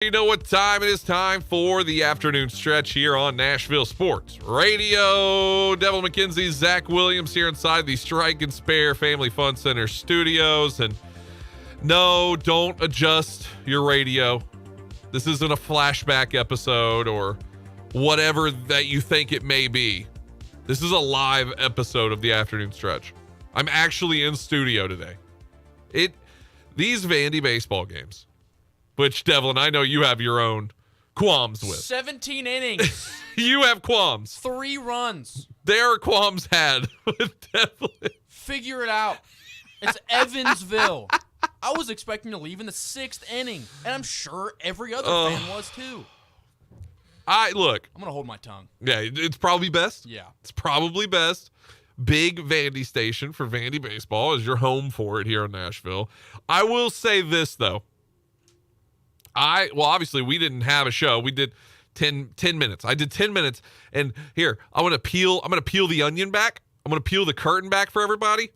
You know what time it is? Time for the afternoon stretch here on Nashville Sports Radio. Devlin McKenzie, Zach Williams here inside the Strike and Spare Family Fun Center studios. And no, don't adjust your radio. This isn't a flashback episode or whatever that you think it may be. This is a live episode of the afternoon stretch. I'm actually in studio today. These Vandy baseball games, which, Devlin, I know you have your own qualms with. 17 innings. You have qualms. 3 runs. There are qualms had with Devlin. Figure it out. It's Evansville. I was expecting to leave in the 6th inning, and I'm sure every other fan was too. Look. I'm going to hold my tongue. Yeah, it's probably best. Yeah. It's probably best. Big Vandy station for Vandy baseball is your home for it here in Nashville. I will say this, though. Obviously, we didn't have a show. We did 10 minutes. I did 10 minutes. And here, I'm going to peel the onion back. I'm going to peel the curtain back for everybody.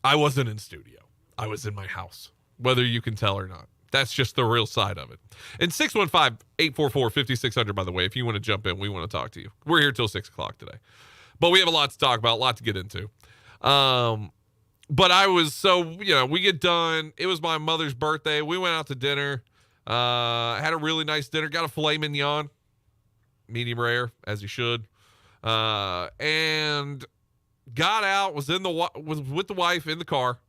I wasn't in studio. I was in my house, whether you can tell or not. That's just the real side of it. And 615-844-5600, by the way, if you want to jump in, we want to talk to you. We're here till 6 o'clock today. But we have a lot to talk about, a lot to get into. But I was we get done. It was my mother's birthday. We went out to dinner. Had a really nice dinner. Got a filet mignon, medium rare, as you should. And got out. Was with the wife in the car,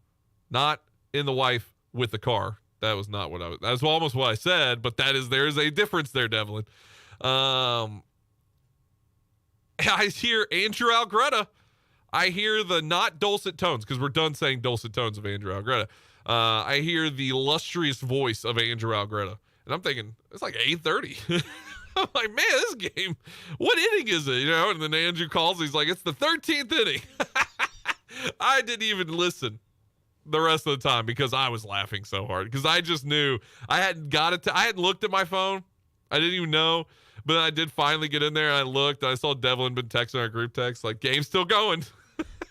not in the wife with the car. That was not what I was. That's almost what I said. But there is a difference there, Devlin. I hear Andrew Algretta. I hear the not dulcet tones, because we're done saying dulcet tones of Andrew Algretta. I hear the illustrious voice of Andrew Algretta. And I'm thinking, it's like 8:30. I'm like, man, this game, what inning is it? And then Andrew calls, he's like, it's the 13th inning. I didn't even listen the rest of the time because I was laughing so hard. Because I just knew I hadn't I hadn't looked at my phone. I didn't even know. But I did finally get in there, and I looked, and I saw Devlin been texting our group text, like, game's still going.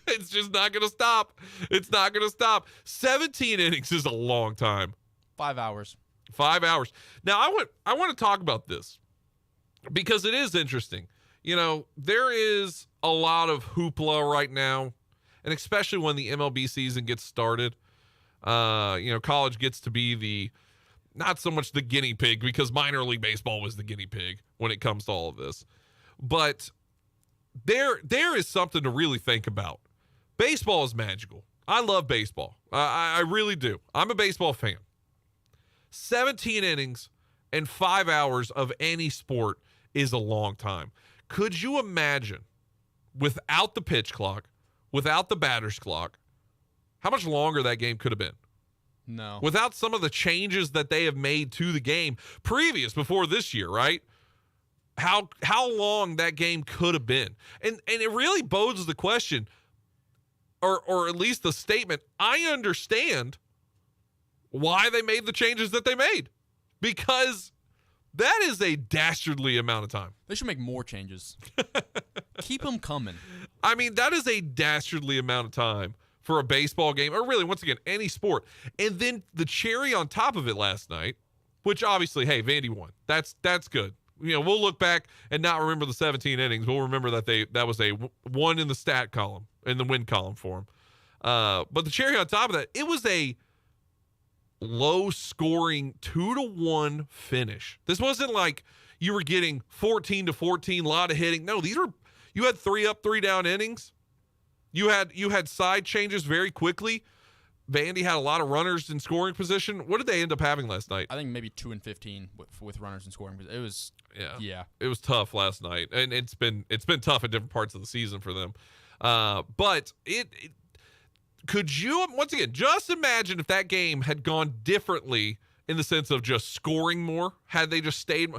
It's just not going to stop. It's not going to stop. 17 innings is a long time. 5 hours. 5 hours. Now, I want to talk about this because it is interesting. There is a lot of hoopla right now, and especially when the MLB season gets started. College gets to be not so much the guinea pig, because minor league baseball was the guinea pig when it comes to all of this. But there is something to really think about. Baseball is magical. I love baseball. I really do. I'm a baseball fan. 17 innings and 5 hours of any sport is a long time. Could you imagine, without the pitch clock, without the batter's clock, how much longer that game could have been? No. Without some of the changes that they have made to the game before this year, right? How long that game could have been. And it really bodes the question, or at least the statement, I understand why they made the changes that they made. Because that is a dastardly amount of time. They should make more changes. Keep them coming. I mean, that is a dastardly amount of time for a baseball game, or really, once again, any sport. And then the cherry on top of it last night, which obviously, hey, Vandy won. That's good. We'll look back and not remember the 17 innings. We'll remember that was a 1 in the stat column, in the win column for them. But the cherry on top of that, it was a low-scoring 2-1 finish. This wasn't like you were getting 14-14, a lot of hitting. No, you had 3 up, 3 down innings. You had side changes very quickly. Vandy had a lot of runners in scoring position. What did they end up having last night? I think maybe 2 and 15 with runners in scoring position. It was It was tough last night, and it's been tough at different parts of the season for them. But could you once again just imagine if that game had gone differently in the sense of just scoring more? Had they just stayed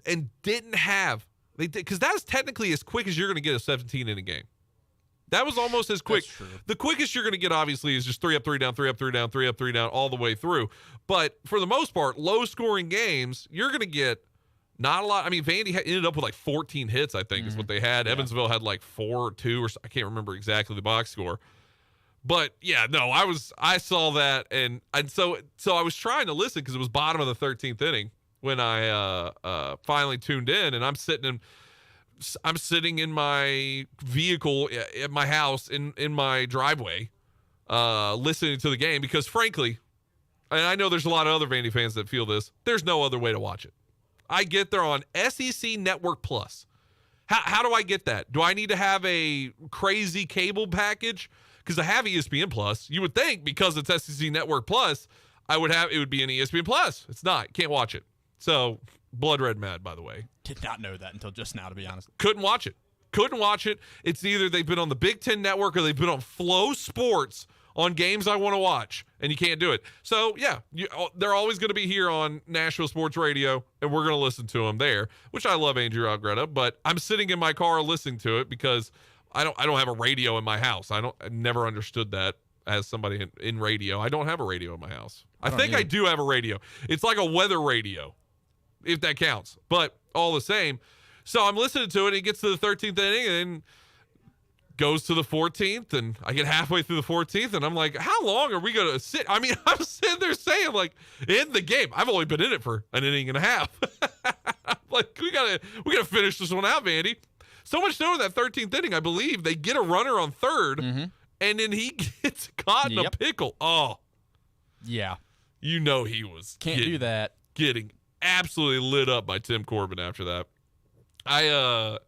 and didn't have because that is technically as quick as you're going to get a 17-inning game. That was almost as quick. That's true. The quickest you're going to get, obviously, is just 3 up, 3 down, 3 up, 3 down, 3 up, 3 down, all the way through. But for the most part, low-scoring games, you're going to get not a lot. I mean, Vandy ended up with like 14 hits, I think, is what they had. Yeah. Evansville had like 4 or 2, or I can't remember exactly the box score. But yeah, no, I saw that, and so I was trying to listen because it was bottom of the 13th inning, when I finally tuned in, and I'm sitting in my vehicle at my house in my driveway, listening to the game because, frankly, and I know there's a lot of other Vandy fans that feel this, there's no other way to watch it. I get there on SEC Network Plus. How do I get that? Do I need to have a crazy cable package? Because I have ESPN Plus. You would think because it's SEC Network Plus, it would be an ESPN Plus. It's not. Can't watch it. So, blood red mad, by the way. Did not know that until just now, to be honest. Couldn't watch it. It's either they've been on the Big Ten Network or they've been on Flow Sports on games I want to watch, and you can't do it. So, yeah, they're always going to be here on Nashville Sports Radio, and we're going to listen to them there, which I love Andrew Algretta, but I'm sitting in my car listening to it because I don't have a radio in my house. I never understood that as somebody in radio. I don't have a radio in my house. I think I do have a radio. It's like a weather radio, if that counts, but all the same. So I'm listening to it, and it gets to the 13th inning, and goes to the 14th, and I get halfway through the 14th, and I'm like, how long are we going to sit? I mean, I'm sitting there saying, like, in the game. I've only been in it for an inning and a half. I'm like, we gotta finish this one out, Vandy. So much so in that 13th inning, I believe, they get a runner on third, and then he gets caught in a pickle. Oh. Yeah. You know he was do that. Getting absolutely lit up by Tim Corbin after that. I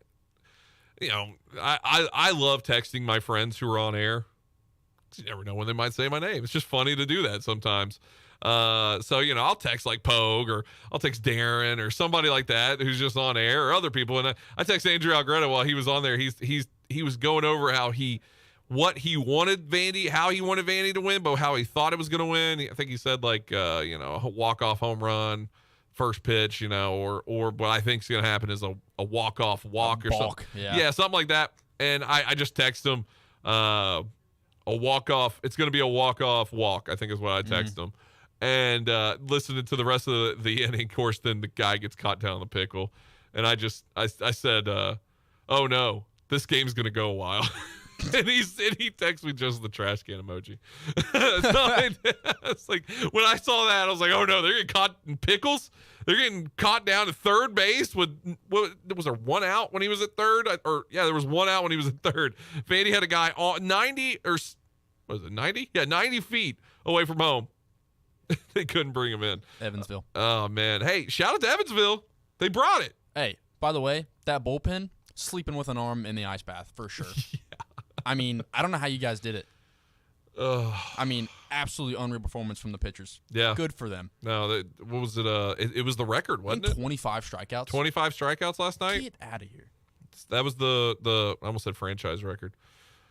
love texting my friends who are on air. You never know when they might say my name. It's just funny to do that sometimes. So, I'll text like Pogue, or I'll text Darren or somebody like that who's just on air, or other people. And I text Andrew Algretta while he was on there. He was going over how what he wanted Vandy, how he wanted Vandy to win, but how he thought it was going to win. I think he said like, a walk-off home run, first pitch, or what I think is going to happen is a walk-off walk or something. Yeah, something like that. And I just text him a walk-off. It's going to be a walk-off walk, I think is what I text him. And listening to the rest of the inning, of course, then the guy gets caught down the pickle. And I said, oh, no, this game's going to go a while. and he texts me just the trash can emoji. It's like, when I saw that, I was like, oh, no, they're getting caught in pickles? They're getting caught down at third base was there one out when he was at third? There was one out when he was at third. Vandy had a guy on 90 or was it 90? Yeah, 90 feet away from home. They couldn't bring him in. Evansville. Oh, man. Hey, shout out to Evansville. They brought it. Hey, by the way, that bullpen, sleeping with an arm in the ice bath for sure. Yeah. I mean, I don't know how you guys did it. I mean, absolutely unreal performance from the pitchers. Yeah. Good for them. No, what was it? It was the record, wasn't it? 25 strikeouts. 25 strikeouts last night? Get out of here. That was the I almost said franchise record.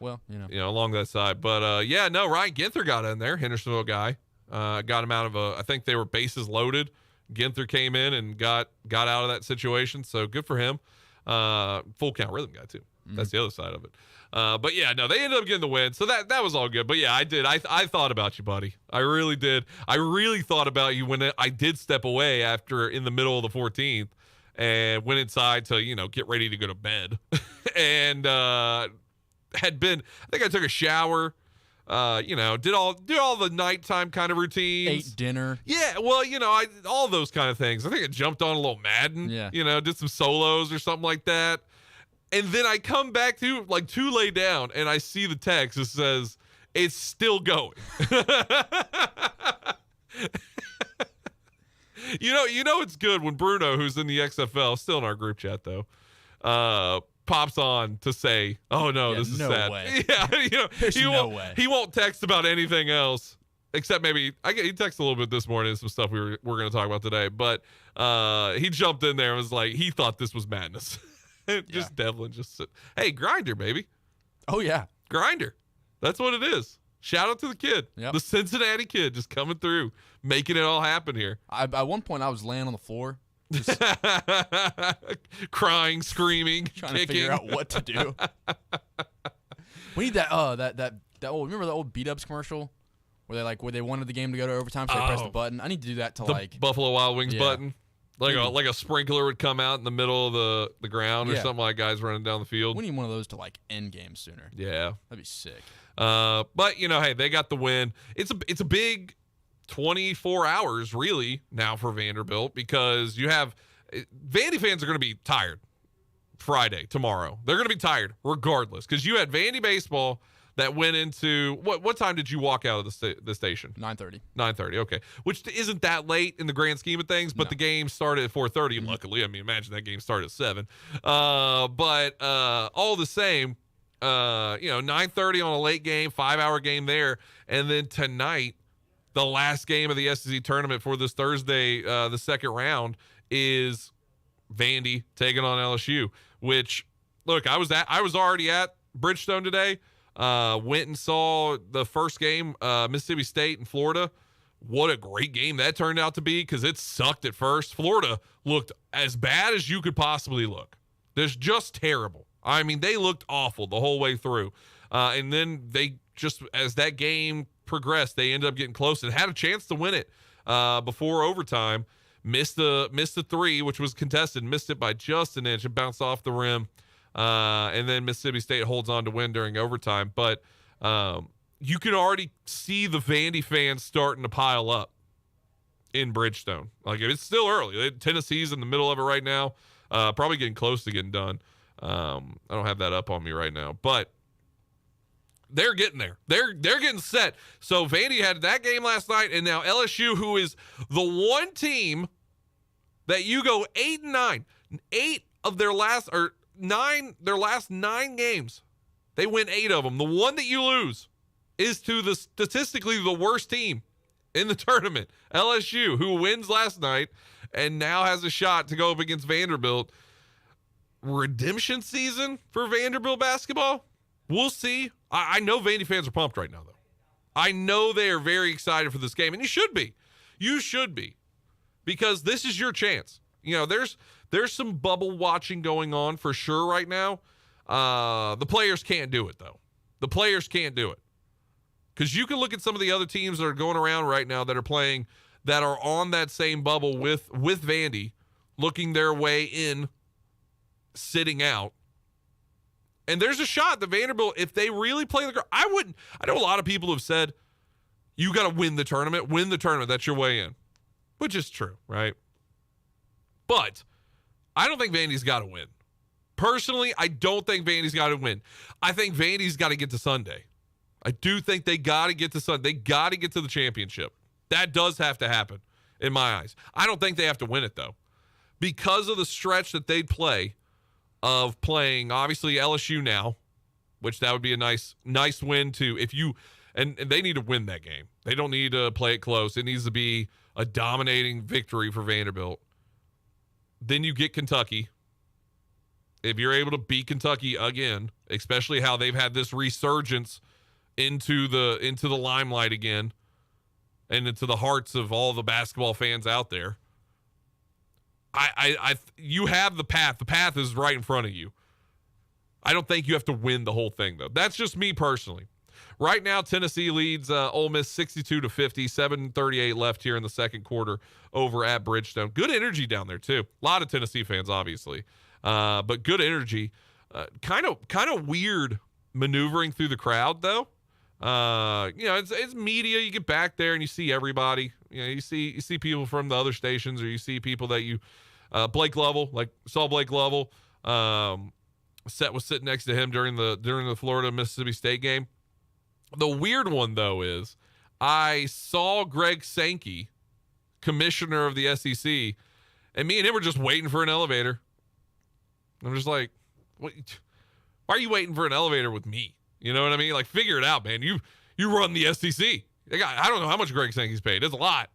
Well, along that side. But, Ryan Ginther got in there, Hendersonville guy. Got him out of I think they were bases loaded. Ginther came in and got out of that situation, so good for him. Full count rhythm guy, too. That's the other side of it. They ended up getting the win, so that was all good. But, yeah, I did. I thought about you, buddy. I really did. I really thought about you when I did step away in the middle of the 14th and went inside to, get ready to go to bed. And I think I took a shower. Did all the nighttime kind of routines. Ate dinner. Yeah, well, all those kind of things. I think I jumped on a little Madden. Yeah. Did some solos or something like that. And then I come back to to lay down, and I see the text that says it's still going. It's good when Bruno, who's in the XFL, still in our group chat though, pops on to say, "Oh no, this is sad." Way. Yeah, There's no way. He won't text about anything else except maybe he texted a little bit this morning, some stuff we're going to talk about today. But he jumped in there and was like, he thought this was madness. Devlin just said, "Hey, grinder, baby." Oh yeah, grinder. That's what it is. Shout out to the kid, the Cincinnati kid, just coming through, making it all happen here. At one point, I was laying on the floor. Just crying, screaming, trying kicking. to figure out what to do. We need that old, remember the old B-Dubs commercial where they wanted the game to go to overtime, so they pressed the button. I need to do that to the Buffalo Wild Wings button. Like a sprinkler would come out in the middle of the ground or something, like guys running down the field. We need one of those to end games sooner. Yeah. That'd be sick. But hey, they got the win. It's a big 24 hours really now for Vanderbilt, because you have Vandy fans are going to be tired Friday, tomorrow. They're going to be tired regardless, because you had Vandy baseball that went into what time did you walk out of the station? 9:30. 9:30. Okay, which isn't that late in the grand scheme of things, but the game started at 4:30. Mm-hmm. Luckily, I mean, imagine that game started at 7. But all the same, 9:30 on a late game, 5-hour game there, and then tonight, the last game of the SEC tournament for this Thursday, the second round, is Vandy taking on LSU. Which, look, I was already at Bridgestone today. Went and saw the first game, Mississippi State and Florida. What a great game that turned out to be, because it sucked at first. Florida looked as bad as you could possibly look. There's just terrible. I mean, they looked awful the whole way through. And then they just, as that game progressed, they ended up getting close and had a chance to win it before overtime. Missed the 3, which was contested, missed it by just an inch. It bounced off the rim. And then Mississippi State holds on to win during overtime. But you can already see the Vandy fans starting to pile up in Bridgestone. Like, it's still early. Tennessee's in the middle of it right now. Probably getting close to getting done. I don't have that up on me right now. But they're getting there. They're getting set. So Vandy had that game last night, and now LSU, who is the one team that you go 8-9. 8 of their last 9 games, they win 8 of them. The one that you lose is to the statistically the worst team in the tournament, LSU, who wins last night and now has a shot to go up against Vanderbilt. Redemption season for Vanderbilt basketball? We'll see. I know Vandy fans are pumped right now, though. I know they are very excited for this game, and you should be. You should be, because this is your chance. There's some bubble watching going on for sure right now. The players can't do it, though. The players can't do it, because you can look at some of the other teams that are going around right now that are playing, that are on that same bubble with Vandy, looking their way in, sitting out. And there's a shot that Vanderbilt, if they really play I know a lot of people have said, you got to win the tournament, that's your way in, which is true, right? But I don't think Vandy's got to win. Personally, I don't think Vandy's got to win. I think Vandy's got to get to Sunday. I do think they got to get to Sunday. They got to get to the championship. That does have to happen in my eyes. I don't think they have to win it, though, because of the stretch that they'd play of playing, obviously, LSU now, which that would be a nice win too. And they need to win that game. They don't need to play it close. It needs to be a dominating victory for Vanderbilt. Then you get Kentucky. If you're able to beat Kentucky again, especially how they've had this resurgence into the limelight again and into the hearts of all the basketball fans out there, you have the path. The path is right in front of you. I don't think you have to win the whole thing, though. That's just me personally. Right now, Tennessee leads Ole Miss 62-50, 7:38 left here in the second quarter over at Bridgestone. Good energy down there, too. A lot of Tennessee fans, obviously, but good energy. Kind of weird maneuvering through the crowd, though. It's media. You get back there and you see everybody. You see people from the other stations, or you see people that you Blake Lovell, saw Blake Lovell. Was sitting next to him during the Florida Mississippi State game. The weird one, though, is I saw Greg Sankey, commissioner of the SEC, and me and him were just waiting for an elevator. I'm just like, why are you waiting for an elevator with me? You know what I mean? Like, figure it out, man. You run the SEC. I don't know how much Greg Sankey's paid. It's a lot.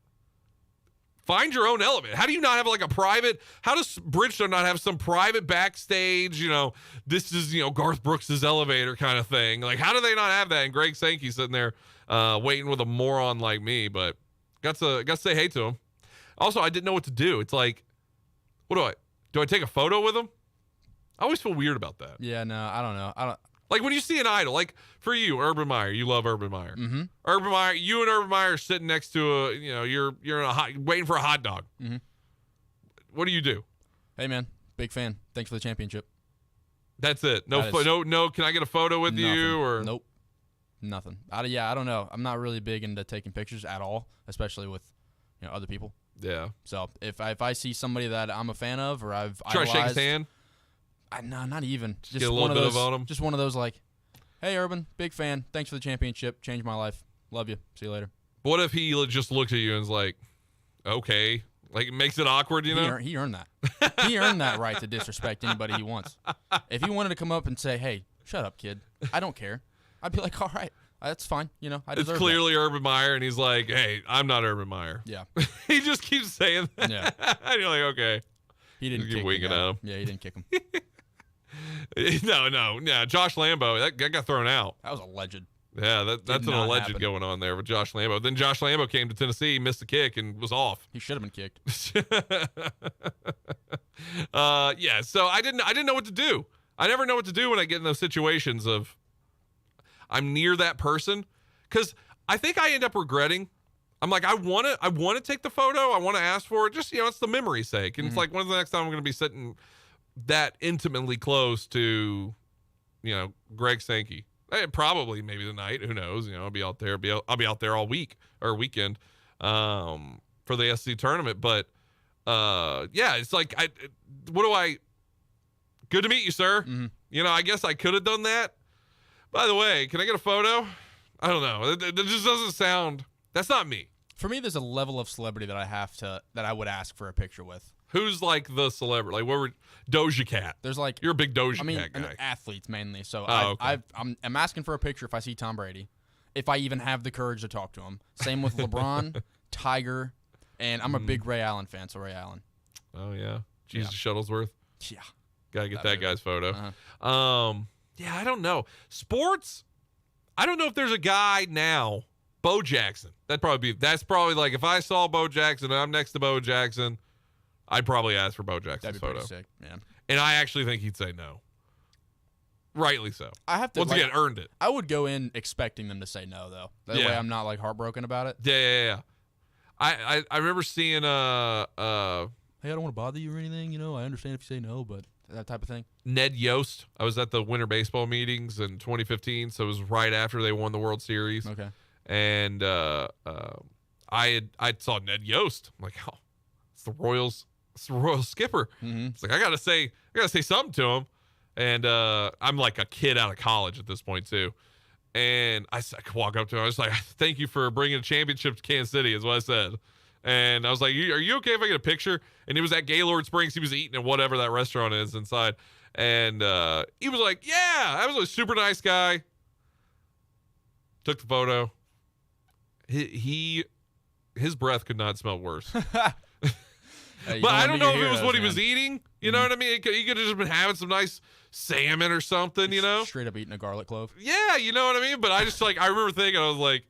Find your own elevator. How do you not have a private? How does Bridgestone not have some private backstage? This is Garth Brooks' elevator kind of thing. Like, how do they not have that? And Greg Sankey sitting there waiting with a moron like me. But got to say hey to him. Also, I didn't know what to do. It's like, what do I take a photo with him? I always feel weird about that. Yeah, no, I don't know. Like, when you see an idol, like for you, Urban Meyer, you love Urban Meyer. Mm-hmm. Urban Meyer, you and Urban Meyer are sitting next to you're waiting for a hot dog. Mm-hmm. What do you do? Hey, man, big fan. Thanks for the championship. That's it. No. Can I get a photo with you? Or Nope. Nothing. I don't know. I'm not really big into taking pictures at all, especially with other people. Yeah. So if I see somebody that I'm a fan of or I've try idolized, to shake his hand. No, not even. Just get a little bit of on him. Just one of those like, hey, Urban, big fan. Thanks for the championship. Changed my life. Love you. See you later. What if he just looks at you and is like, okay, like it makes it awkward, you know? He earned that. He earned that right to disrespect anybody he wants. If he wanted to come up and say, hey, shut up, kid, I don't care, I'd be like, all right, that's fine. I deserve It's clearly that. Urban Meyer, and he's like, hey, I'm not Urban Meyer. Yeah. He just keeps saying that. Yeah. And you're like, okay. He didn't keep kick winking at him. Yeah, he didn't kick him. No. Yeah, Josh Lambo, that got thrown out. That was alleged. Yeah, that's an alleged going on there with Josh Lambo. Then Josh Lambo came to Tennessee, missed the kick, and was off. He should have been kicked. Yeah, so I didn't know what to do. I never know what to do when I get in those situations of I'm near that person, because I think I end up regretting. I'm like, I want to take the photo. I want to ask for it. Just, it's the memory's sake. And it's like, when's the next time I'm going to be sitting that intimately close to, Greg Sankey? Probably maybe tonight. Who knows? I'll be out there. I'll be out there all week or weekend for the SC tournament. But yeah, it's like, good to meet you, sir. Mm-hmm. I guess I could have done that. By the way, can I get a photo? I don't know. It just doesn't sound. That's not me. For me, there's a level of celebrity that I would ask for a picture with. Who's like the celebrity? Like, what were Doja Cat? There's like, you're a big Doja Cat guy. Athletes mainly. So okay. I'm asking for a picture if I see Tom Brady, if I even have the courage to talk to him. Same with LeBron, Tiger, and I'm a big Ray Allen fan. So Ray Allen. Oh yeah, Jesus Shuttlesworth. Yeah, gotta get that guy's photo. Uh-huh. Yeah, I don't know. Sports. I don't know if there's a guy now. Bo Jackson. That's probably like if I saw Bo Jackson and I'm next to Bo Jackson, I'd probably ask for Bo Jackson's that'd be photo. Pretty sick, man. And I actually think he'd say no. Rightly so. I have to once again earned it. I would go in expecting them to say no though. That way I'm not like heartbroken about it. Yeah. I remember seeing hey, I don't want to bother you or anything, I understand if you say no, but that type of thing. Ned Yost. I was at the winter baseball meetings in 2015, so it was right after they won the World Series. Okay. And I saw Ned Yost. I'm like, oh, it's the Royals skipper. Mm-hmm. It's like I gotta say something to him. And I'm like a kid out of college at this point too. And I could walk up to him. I was like, thank you for bringing a championship to Kansas City, is what I said. And I was like, are you okay if I get a picture? And he was at Gaylord Springs. He was eating at whatever that restaurant is inside. And he was like, yeah, I was a super nice guy. Took the photo. His breath could not smell worse. But I don't know if it was what he was eating. You know what I mean? He could have just been having some nice salmon or something, Straight up eating a garlic clove. Yeah, you know what I mean? But I just I remember thinking, I was like,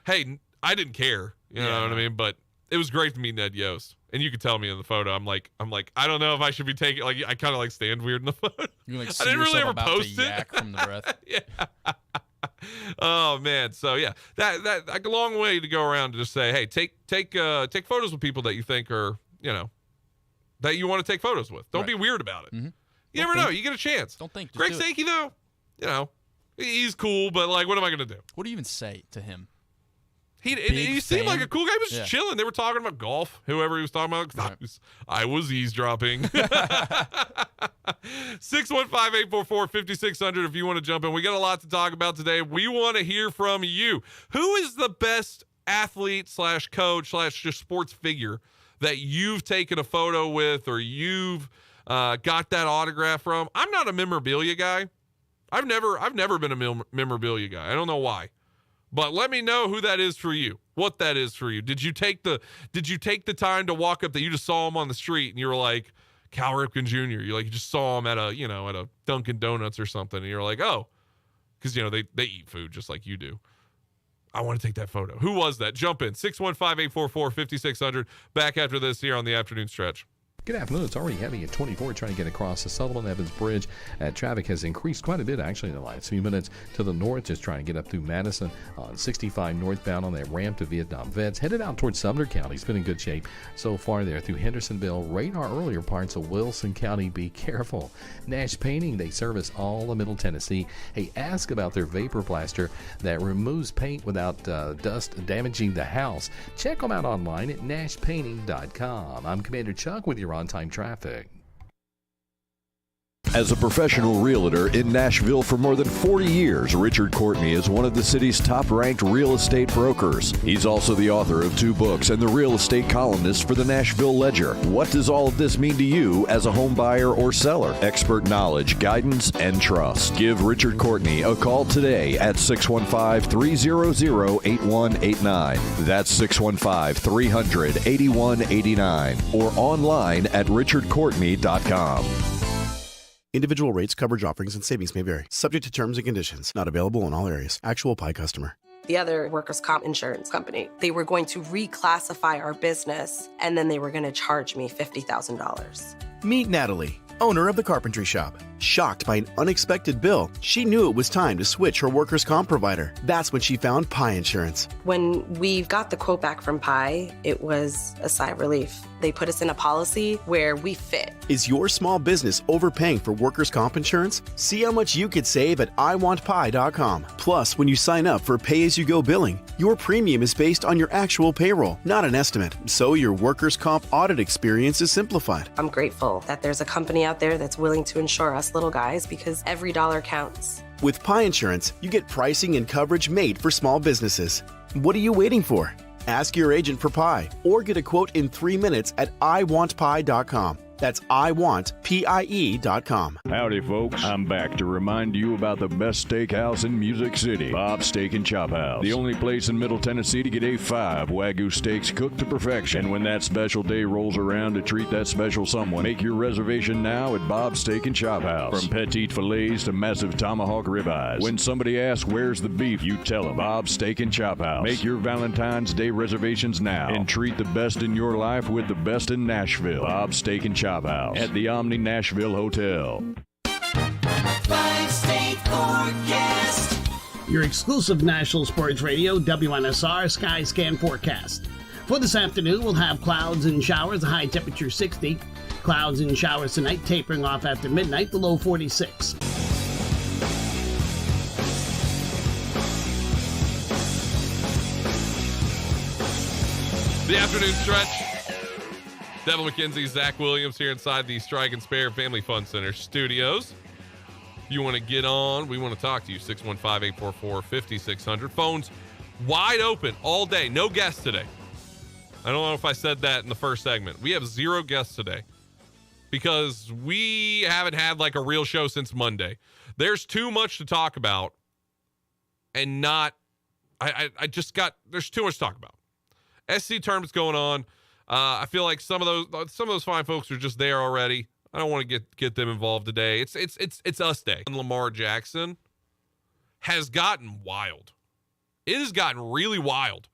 hey, I didn't care. You know what I mean? But it was great to meet Ned Yost. And you could tell me in the photo, I'm like, I don't know if I should be taking, like, I kind of like stand weird in the photo. You I didn't really ever post it. Yak from the breath. Yeah. Oh man, so yeah, that like a long way to go around to just say, hey, take photos with people that you think are, that you want to take photos with. Don't be weird about it. Mm-hmm. You never know. You get a chance. Don't think. Greg Sankey though, he's cool, but like, what am I gonna do? What do you even say to him? He seemed like a cool guy. He was just chilling. They were talking about golf. Whoever he was talking about, I was eavesdropping. 615-844-5600 if you want to jump in. We got a lot to talk about today. We want to hear from you. Who is the best athlete / coach / just sports figure that you've taken a photo with or you've got that autograph from? I'm not a memorabilia guy. I've never been a memorabilia guy. I don't know why. But let me know who that is for you. What that is for you. Did you take the time to walk up that you just saw him on the street and you were like Cal Ripken Jr. You just saw him at a Dunkin' Donuts or something and you're like, oh, because they eat food just like you do. I want to take that photo. Who was that? Jump in. 615-844-5600. Back after this here on the afternoon stretch. Good afternoon. It's already heavy at 24 trying to get across the Sutherland Evans Bridge. Traffic has increased quite a bit actually in the last few minutes. To the north, just trying to get up through Madison on 65 northbound on that ramp to Vietnam Vets. Headed out towards Sumner County. It's been in good shape so far there through Hendersonville. Radar earlier parts of Wilson County. Be careful. Nash Painting, they service all of Middle Tennessee. Hey, ask about their vapor blaster that removes paint without dust damaging the house. Check them out online at nashpainting.com. I'm Commander Chuck with your on-time traffic. As a professional realtor in Nashville for more than 40 years, Richard Courtney is one of the city's top-ranked real estate brokers. He's also the author of 2 books and the real estate columnist for the Nashville Ledger. What does all of this mean to you as a home buyer or seller? Expert knowledge, guidance, and trust. Give Richard Courtney a call today at 615-300-8189. That's 615-300-8189 or online at richardcourtney.com. Individual rates, coverage offerings, and savings may vary. Subject to terms and conditions. Not available in all areas. Actual Pi customer. The other workers' comp insurance company, they were going to reclassify our business, and then they were going to charge me $50,000. Meet Natalie, owner of the carpentry shop. Shocked by an unexpected bill, she knew it was time to switch her workers' comp provider. That's when she found Pi Insurance. When we got the quote back from Pi, it was a sigh of relief. They put us in a policy where we fit. Is your small business overpaying for workers' comp insurance? See how much you could save at iwantpi.com. Plus, when you sign up for pay-as-you-go billing, your premium is based on your actual payroll, not an estimate. So your workers' comp audit experience is simplified. I'm grateful that there's a company out there that's willing to insure us little guys because every dollar counts. With Pi Insurance, you get pricing and coverage made for small businesses. What are you waiting for? Ask your agent for Pi or get a quote in 3 minutes at iwantpi.com. That's iwantpie.com. Howdy, folks. I'm back to remind you about the best steakhouse in Music City, Bob's Steak and Chop House. The only place in Middle Tennessee to get A5 Wagyu steaks cooked to perfection. And when that special day rolls around to treat that special someone, make your reservation now at Bob's Steak and Chop House. From petite fillets to massive tomahawk ribeyes. When somebody asks where's the beef, you tell them Bob's Steak and Chop House. Make your Valentine's Day reservations now and treat the best in your life with the best in Nashville. Bob's Steak and Chop House at the Omni Nashville Hotel. 5-state forecast. Your exclusive National Sports Radio, WNSR Sky Scan forecast. For this afternoon, we'll have clouds and showers, a high temperature 60. Clouds and showers tonight, tapering off after midnight, the low 46. The afternoon stretch. Devlin McKenzie, Zach Williams here inside the Strike and Spare Family Fun Center studios. If you want to get on, we want to talk to you. 615-844-5600. Phones wide open all day. No guests today. I don't know if I said that in the first segment. We have 0 guests today because we haven't had like a real show since Monday. There's too much to talk about and not, there's too much to talk about. SC tournaments going on. I feel like some of those fine folks are just there already. I don't want to get them involved today. It's us day. And Lamar Jackson has gotten wild. It has gotten really wild.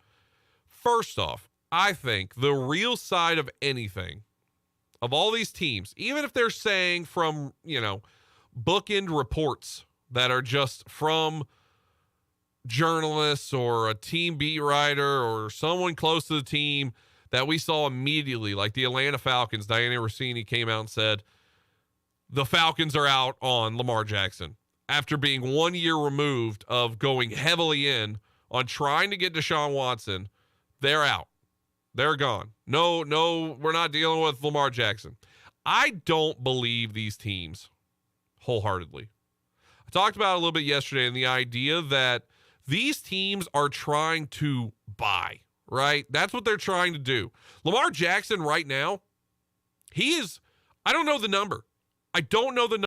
First off, I think the real side of anything, of all these teams, even if they're saying from, bookend reports that are just from journalists or a team beat writer or someone close to the team that we saw immediately, like the Atlanta Falcons, Diana Rossini came out and said, the Falcons are out on Lamar Jackson after being 1 year removed of going heavily in on trying to get Deshaun Watson. They're out. They're gone. No, we're not dealing with Lamar Jackson. I don't believe these teams wholeheartedly. I talked about it a little bit yesterday, and the idea that these teams are trying to buy, right? That's what they're trying to do. Lamar Jackson right now, I don't know the number. I don't know the number.